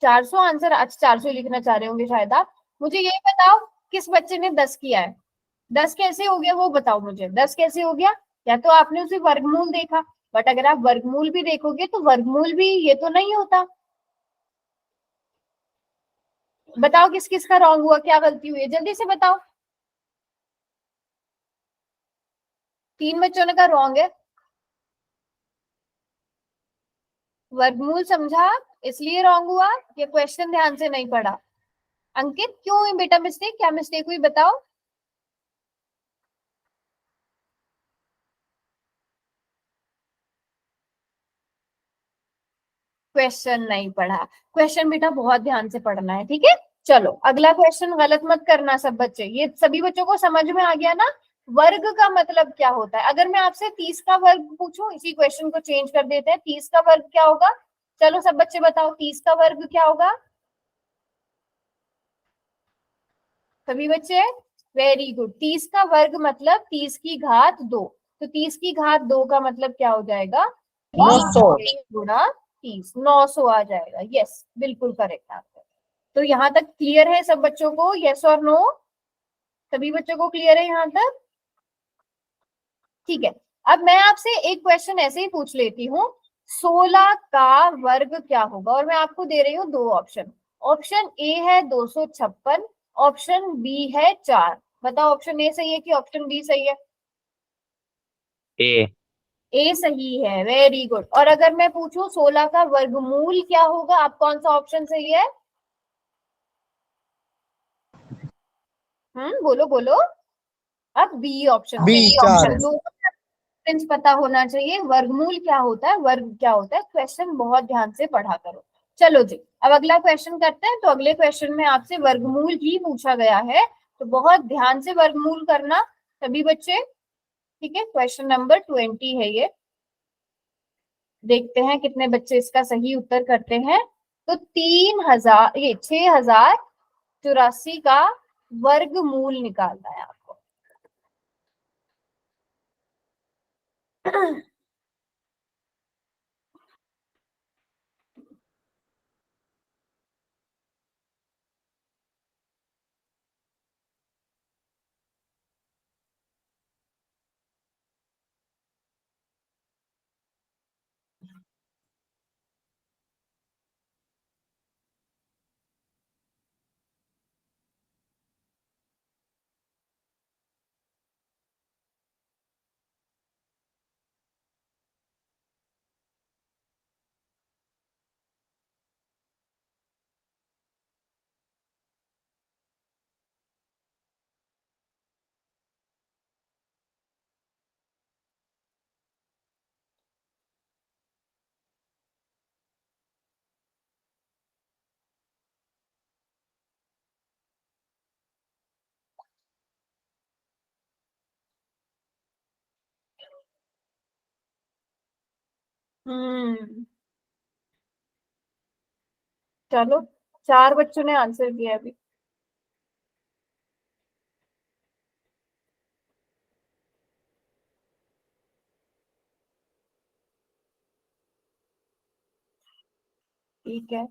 400 आंसर, अच्छा 400 लिखना चाह रहे होंगे शायद आप। मुझे ये बताओ, किस बच्चे ने 10 किया है? 10 कैसे हो गया वो बताओ मुझे। 10 कैसे हो गया? या तो आपने उसे वर्गमूल देखा, बट अगर आप वर्गमूल भी देखोगे तो वर्गमूल भी ये तो नहीं होता। बताओ किस किस का रॉन्ग हुआ, क्या गलती हुई है, जल्दी से बताओ। 3 बच्चों ने कहा रॉन्ग है। वर्गमूल समझा इसलिए रॉन्ग हुआ या क्वेश्चन ध्यान से नहीं पढ़ा? अंकित क्यों हुई बेटा मिस्टेक, क्या मिस्टेक हुई बताओ? क्वेश्चन नहीं पढ़ा। क्वेश्चन बेटा बहुत ध्यान से पढ़ना है, ठीक है? चलो अगला क्वेश्चन गलत मत करना सब बच्चे, ये सभी बच्चों को समझ में आ गया ना? वर्ग का मतलब क्या होता है? अगर मैं आपसे 30 का वर्ग पूछूं, इसी क्वेश्चन को चेंज कर देते हैं, 30 का वर्ग क्या होगा? चलो सब बच्चे बताओ 30 का वर्ग क्या होगा? सभी बच्चे वेरी गुड। 30 का वर्ग मतलब 30 की घात 2। तो 30 की घात 2 का मतलब क्या हो जाएगा? 900 गुणा 30, 900 आ जाएगा। यस बिल्कुल करेक्ट आंसर। तो यहाँ तक क्लियर है सब बच्चों को? यस और नो? सभी बच्चों को क्लियर है यहाँ तक? ठीक है। अब मैं आपसे एक क्वेश्चन ऐसे ही पूछ लेती हूँ, 16 का वर्ग क्या होगा? और मैं आपको दे रही हूँ दो ऑप्शन। ऑप्शन ए है 256, ऑप्शन बी है 4। बताओ ऑप्शन ए सही है कि ऑप्शन बी सही है? ए ए सही है, वेरी गुड। और अगर मैं पूछूं 16 का वर्गमूल क्या होगा, आप कौन सा ऑप्शन सही है? बोलो बोलो। अब बी ऑप्शन बी सही है। 4 दोनों डिफरेंस पता होना चाहिए। वर्गमूल क्या होता है, वर्ग क्या होता है, क्वेश्चन बहुत ध्यान से पढ़ा करो। चलो जी, अब अगला क्वेश्चन करते हैं। तो अगले क्वेश्चन में आपसे वर्गमूल ही पूछा गया है, तो बहुत ध्यान से वर्गमूल करना सभी बच्चे, ठीक है? क्वेश्चन नंबर 20 है ये। देखते हैं कितने बच्चे इसका सही उत्तर करते हैं। तो 3000, ये 6084 का वर्गमूल निकालना है आपको। हम्म चलो, 4 बच्चों ने आंसर किया अभी। ठीक है,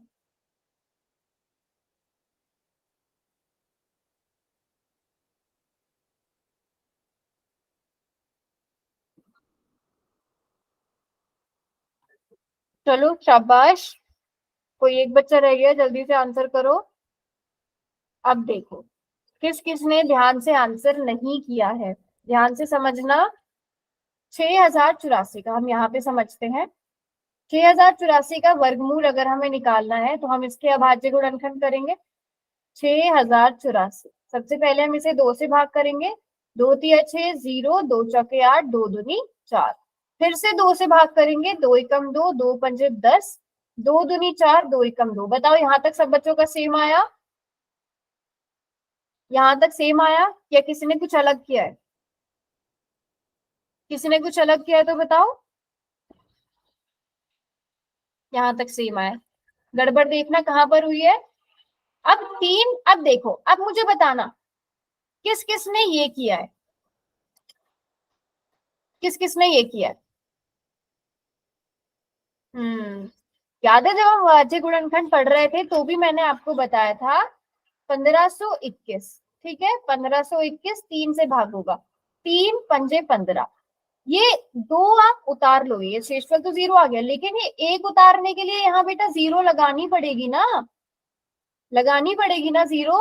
चलो शाबाश। कोई एक बच्चा रह गया, जल्दी से आंसर करो। अब देखो किस किसने ध्यान से आंसर नहीं किया है, ध्यान से समझना। 6084 का हम यहाँ पे समझते हैं। 6084 का वर्गमूल अगर हमें निकालना है तो हम इसके अभाज्य गुणनखंड करेंगे। 6084, सबसे पहले हम इसे 2 से भाग करेंगे। 2 तिया 6, 0, 2 चौके 8, 2 दूनी 4। फिर से 2 से भाग करेंगे। 2 एकम 2, 2 पंजे 10, 2 दूनी 4, 2 एकम 2। बताओ यहाँ तक सब बच्चों का सेम आया? यहाँ तक सेम आया या किसी ने कुछ अलग किया है? किसी ने कुछ अलग किया है तो बताओ। यहाँ तक सेम आया। गड़बड़ देखना कहाँ पर हुई है। अब 3, अब देखो, अब मुझे बताना किस किस ने ये किया है, किस किस ने ये किया है? याद है जब हम अभाज्य गुणनखंड पढ़ रहे थे तो भी मैंने आपको बताया था 1521, ठीक है? 1521 3 से भाग होगा। 3 पंजे 15, ये 2 आप उतार लो, ये शेषफल तो 0 आ गया, लेकिन ये 1 उतारने के लिए यहाँ बेटा 0 लगानी पड़ेगी ना, लगानी पड़ेगी ना 0।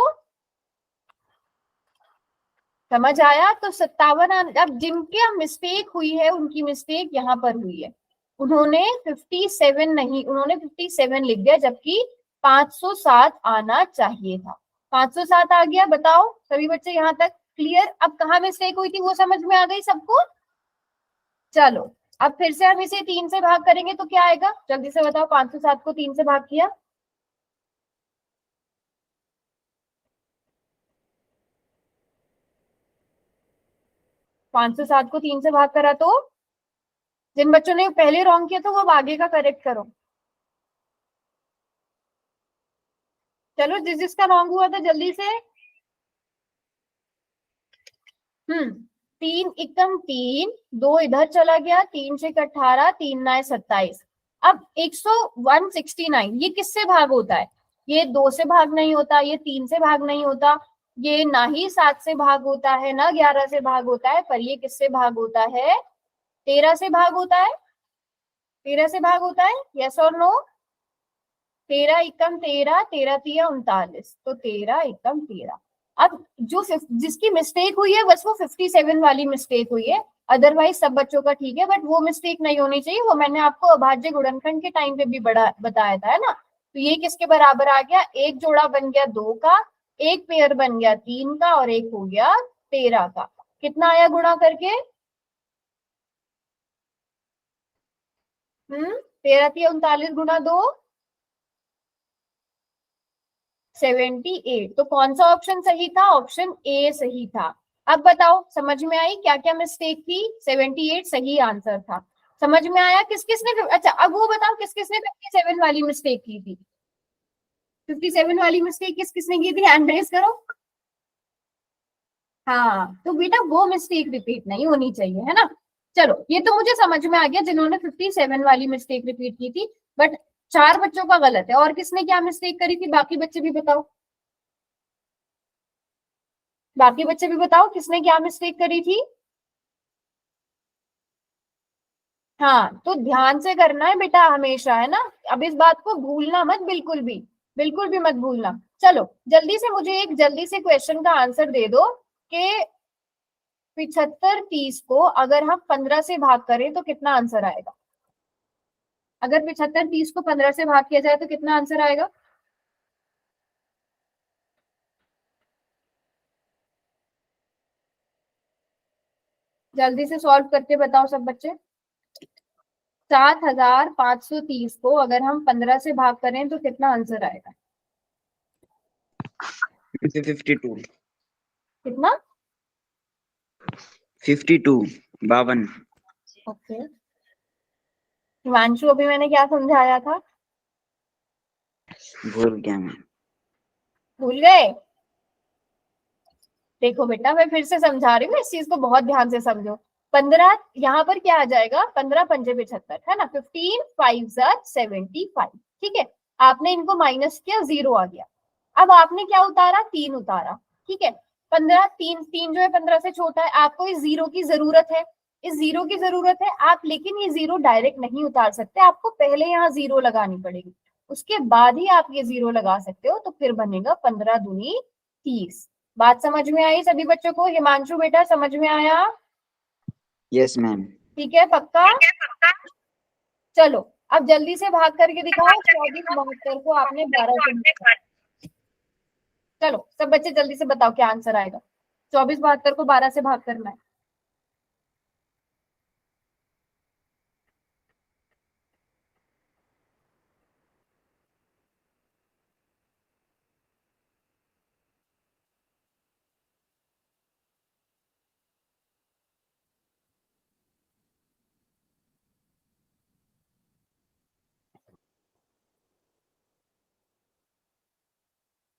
समझ आया? तो 57। अब जिनके मिस्टेक हुई है उनकी मिस्टेक यहाँ पर हुई है। उन्होंने 57 नहीं, उन्होंने 57 लिख दिया, जबकि 507 आना चाहिए था। 507 आ गया, बताओ सभी बच्चे यहाँ तक क्लियर? अब कहाँ मिस्टेक हुई थी वो समझ में आ गई सबको? चलो अब फिर से हम इसे 3 से भाग करेंगे तो क्या आएगा, जल्दी से बताओ। 507 को 3 से भाग किया, पांच सौ सात को 3 से भाग करा तो जिन बच्चों ने पहले रॉन्ग किया तो वो अब आगे का करेक्ट करो। चलो जिस जिसका रॉन्ग हुआ था जल्दी से। 3 एकम 3, 2 इधर चला गया, 3 6 18, 3 9 27। अब 169 ये किससे भाग होता है? ये 2 से भाग नहीं होता, ये 3 से भाग नहीं होता, ये ना ही 7 से भाग होता है, ना 11 से भाग होता है, पर ये किससे भाग होता है? 13 से भाग होता है। 13 से भाग होता है, यस और नो? 13 एकम 13, 13 तिया 39, तो 13 एकम 13। अब जो जिसकी मिस्टेक हुई है बस वो 57 वाली मिस्टेक हुई है, अदरवाइज सब बच्चों का ठीक है, बट वो मिस्टेक नहीं होनी चाहिए। वो मैंने आपको अभाज्य गुणनखंड के टाइम पे भी बड़ा बताया था, है ना? तो ये किसके बराबर आ गया? एक जोड़ा बन गया 2 का, एक पेयर बन गया 3 का, और एक हो गया 13 का। कितना आया गुणा करके? 13 तिया 39 गुणा 2, 78। तो कौन सा ऑप्शन सही था? ऑप्शन ए सही था। अब बताओ समझ में आई क्या क्या मिस्टेक थी? 78 सही आंसर था। समझ में आया किस किसने? अच्छा अब वो बताओ किस किसने 57 वाली मिस्टेक की थी? 57 वाली मिस्टेक किस किसने की थी? हैंड रेज करो। हाँ तो बेटा वो मिस्टेक रिपीट नहीं होनी चाहिए, है ना? चलो ये तो मुझे समझ में आ गया जिन्होंने 57 वाली मिस्टेक रिपीट की थी, बट 4 बच्चों का गलत है। और किसने क्या मिस्टेक करी थी? बाकी बच्चे भी बताओ, बाकी बच्चे भी बताओ किसने क्या मिस्टेक करी थी? हाँ तो ध्यान से करना है बेटा हमेशा, है ना? अब इस बात को भूलना मत, बिल्कुल भी मत भूलना। चलो जल्दी से मुझे एक जल्दी से क्वेश्चन का आंसर दे दो कि 75 30 को अगर हम 15 से भाग करें तो कितना आंसर आएगा? अगर 75 30 को 15 से भाग किया जाए तो कितना आंसर आएगा? जल्दी से सॉल्व करके बताओ सब बच्चे। 7530 को अगर हम 15 से भाग करें तो कितना आंसर आएगा? 52 कितना? 52 ओके हिमांशु, अभी मैंने क्या समझाया था? भूल गया मैं। भूल गए? देखो बेटा मैं फिर से समझा रही हूँ, इस चीज को बहुत ध्यान से समझो। 15 यहाँ पर क्या आ जाएगा? 15 पंजे 75, है ना? 15 5 75, ठीक है। आपने इनको माइनस किया, 0 आ गया। अब आपने क्या उतारा? 3 उतारा, ठीक है। 15 3 3 जो है 15 से छोटा है, आपको इस 0 की जरूरत है, इस 0 की जरूरत है आप, लेकिन ये 0 डायरेक्ट नहीं उतार सकते, आपको पहले यहाँ 0 लगानी पड़ेगी, उसके बाद ही आप ये 0 लगा सकते हो, तो फिर बनेगा 15 दूनी 30। बात समझ में आई सभी बच्चों को? हिमांशु बेटा समझ में आया? Yes ma'am. ठीक है पक्का? चलो अब जल्दी से भाग करके दिखाओ। 24 72 को आपने 12 से भाग किया। चलो सब बच्चे जल्दी से बताओ क्या आंसर आएगा? 24 72 को 12 से भाग करना है।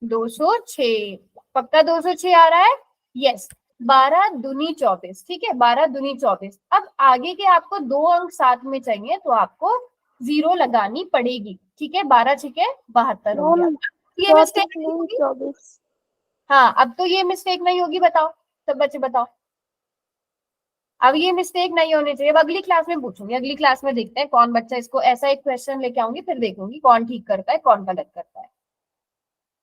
दो सौ छह, पक्का 206 आ रहा है? यस। 12 दूनी 24, ठीक है, 12 दूनी 24। अब आगे के आपको 2 अंक साथ में चाहिए तो आपको 0 लगानी पड़ेगी, ठीक है। 12 छिके 72 हो गया। ये मिस्टेक नहीं होगी? 24। हाँ अब तो ये मिस्टेक नहीं होगी, बताओ सब बच्चे बताओ। अब ये मिस्टेक नहीं होनी चाहिए। अब अगली क्लास में पूछूंगी, अगली क्लास में देखते हैं कौन बच्चा इसको, ऐसा एक क्वेश्चन लेके आऊंगी, फिर देखूंगी कौन ठीक करता है कौन गलत करता है।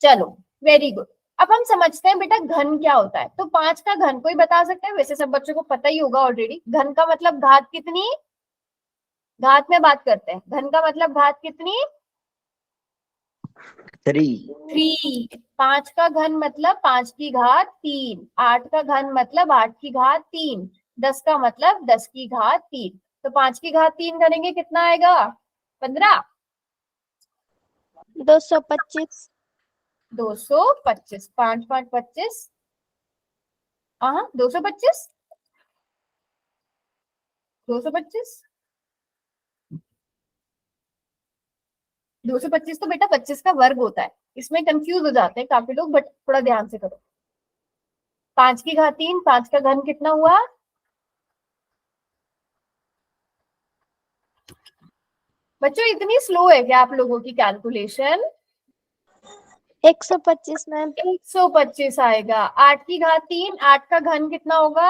चलो वेरी गुड। अब हम समझते हैं बेटा घन क्या होता है। तो 5 का घन कोई बता सकता है? वैसे सब बच्चों को पता ही होगा ऑलरेडी। घन का मतलब घात कितनी? घात में बात करते हैं। घन का मतलब घात कितनी? 3, 3। 5 का घन मतलब 5 की घात 3। 8 का घन मतलब 8 की घात 3। 10 का मतलब 10 की घात 3। तो 5 की घात 3 करेंगे कितना आएगा? 15। 225। 225। 5 5 25। हाँ 225। 225। 225 तो बेटा 25 का वर्ग होता है, इसमें कंफ्यूज हो जाते हैं काफी लोग, बट थोड़ा ध्यान से करो। 5 की घात 3, 5 का घन कितना हुआ? बच्चों इतनी स्लो है क्या आप लोगों की कैलकुलेशन? 125 मैम। 125 आएगा। 8 की घात 3, 8 का घन कितना होगा?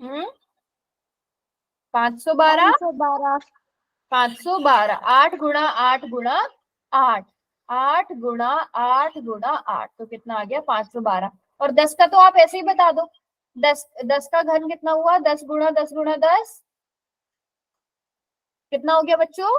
हम्म 512। 512। 512। 8 गुणा 8 गुणा 8। 8 गुणा 8 गुणा 8 तो कितना आ गया? 512। और 10 का तो आप ऐसे ही बता दो। 10 का घन कितना हुआ? 10 गुणा 10 गुणा 10 कितना हो गया बच्चों?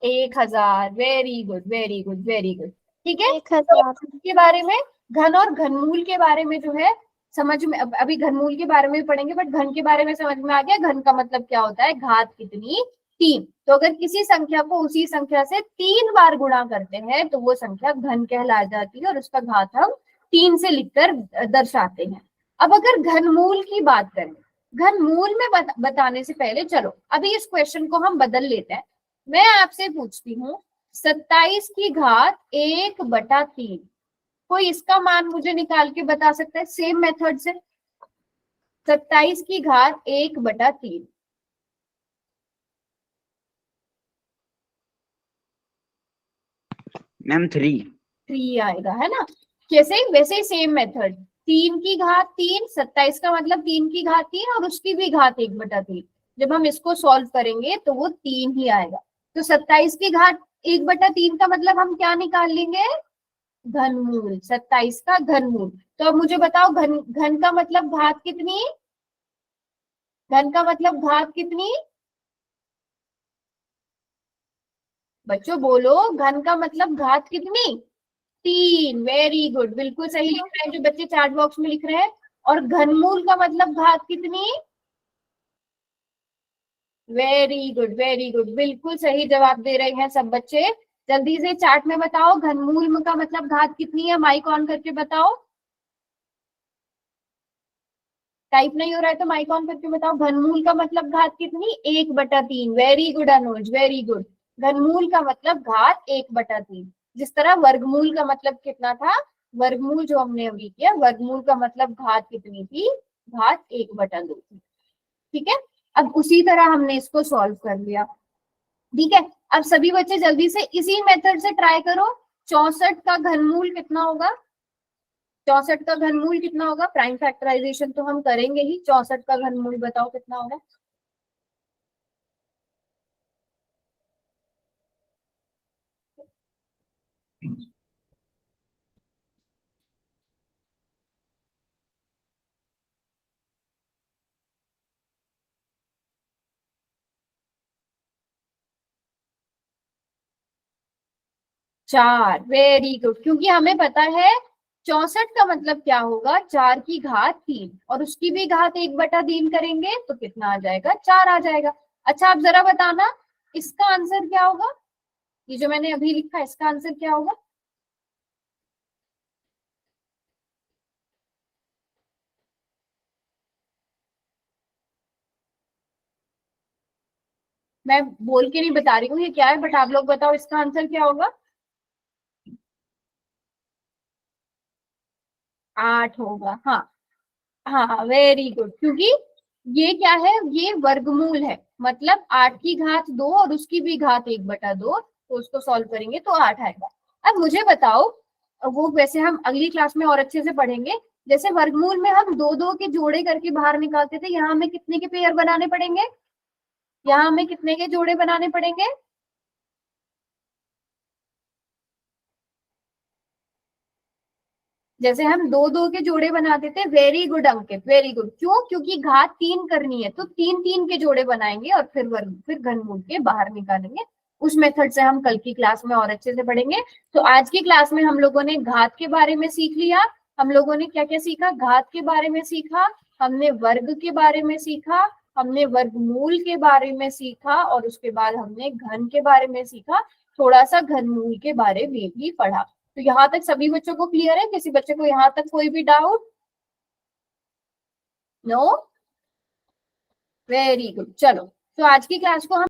1000। Very good very good very good. ठीक है, तो 1000। के बारे में, घन और घनमूल के बारे में जो है समझ में, अभी घनमूल के बारे में भी पढ़ेंगे, बट घन के बारे में समझ में आ गया। घन का मतलब क्या होता है? घात कितनी? 3। तो अगर किसी संख्या को उसी संख्या से 3 बार गुणा करते हैं तो वो संख्या घन कहला जाती है और उसका घात हम 3 से लिखकर दर्शाते हैं। अब अगर घनमूल की बात करें, घनमूल में बताने से पहले चलो अभी इस क्वेश्चन को हम बदल लेते हैं। मैं आपसे पूछती हूँ 27 की घात 1/3, कोई इसका मान मुझे निकाल के बता सकता है सेम मेथड से? 27 की घात 1/3। मैम 3। 3 आएगा है ना? कैसे? वैसे ही सेम मेथड। 3 की घात 3, 27 का मतलब 3 की घात 3 और उसकी भी घात 1/3। जब हम इसको सॉल्व करेंगे तो वो 3 ही आएगा। तो 27 की घात 1/3 का मतलब हम क्या निकाल लेंगे? घनमूल। 27 का घनमूल। तो अब मुझे बताओ घन घन का मतलब घात कितनी? घन का मतलब घात कितनी? बच्चों बोलो, घन का मतलब घात कितनी? 3। वेरी गुड, बिल्कुल सही लिख रहे हैं जो बच्चे चैट बॉक्स में लिख रहे हैं। और घनमूल का मतलब घात कितनी? वेरी गुड वेरी गुड, बिल्कुल सही जवाब दे रहे हैं सब बच्चे। जल्दी से चैट में बताओ घनमूल का मतलब घात कितनी है, माइक ऑन करके बताओ। टाइप नहीं हो रहा है तो माइक ऑन करके बताओ। घनमूल का मतलब घात कितनी? 1/3। वेरी गुड अनुज, वेरी गुड। घनमूल का मतलब घात 1/3। जिस तरह वर्गमूल का मतलब कितना था, वर्गमूल जो हमने अभी किया, वर्गमूल का मतलब घात कितनी थी? घात 1/2 थी। ठीक है, अब उसी तरह हमने इसको सॉल्व कर लिया। ठीक है, अब सभी बच्चे जल्दी से इसी मेथड से ट्राई करो। 64 का घनमूल कितना होगा? 64 का घनमूल कितना होगा? प्राइम फैक्टराइजेशन तो हम करेंगे ही। 64 का घनमूल बताओ कितना होगा? चार। वेरी गुड, क्योंकि हमें पता है 64 का मतलब क्या होगा? 4 की घात 3 और उसकी भी घात 1/3 करेंगे तो कितना आ जाएगा? 4 आ जाएगा। अच्छा आप जरा बताना इसका आंसर क्या होगा? ये जो मैंने अभी लिखा है इसका आंसर क्या होगा? मैं बोल के नहीं बता रही हूँ ये क्या है, बट आप लोग बताओ इसका आंसर क्या होगा? 8 होगा। हाँ हाँ वेरी गुड, क्योंकि ये क्या है? ये वर्गमूल है, मतलब 8 की घात 2 और उसकी भी घात 1/2, तो उसको सॉल्व करेंगे तो 8 आएगा। अब मुझे बताओ, वो वैसे हम अगली क्लास में और अच्छे से पढ़ेंगे। जैसे वर्गमूल में हम 2 2 के जोड़े करके बाहर निकालते थे, यहाँ हमें कितने के पेयर बनाने पड़ेंगे? यहाँ हमें कितने के जोड़े बनाने पड़ेंगे? जैसे हम दो दो के जोड़े बनाते थे, वेरी गुड अंकित, वेरी गुड। क्यों? क्योंकि घात 3 करनी है तो 3 3 के जोड़े बनाएंगे और फिर वर्ग, फिर घनमूल के बाहर निकालेंगे। उस मेथड से हम कल की क्लास में और अच्छे से पढ़ेंगे। तो आज की क्लास में हम लोगों ने घात के बारे में सीख लिया। हम लोगों ने क्या क्या सीखा? घात के बारे में सीखा, हमने वर्ग के बारे में सीखा, हमने वर्गमूल के बारे में सीखा, और उसके बाद हमने घन के बारे में सीखा, थोड़ा सा घनमूल के बारे में भी पढ़ा। तो यहाँ तक सभी बच्चों को क्लियर है? किसी बच्चे को यहाँ तक कोई भी डाउट? नो? Very good. चलो, तो आज की क्लास को हम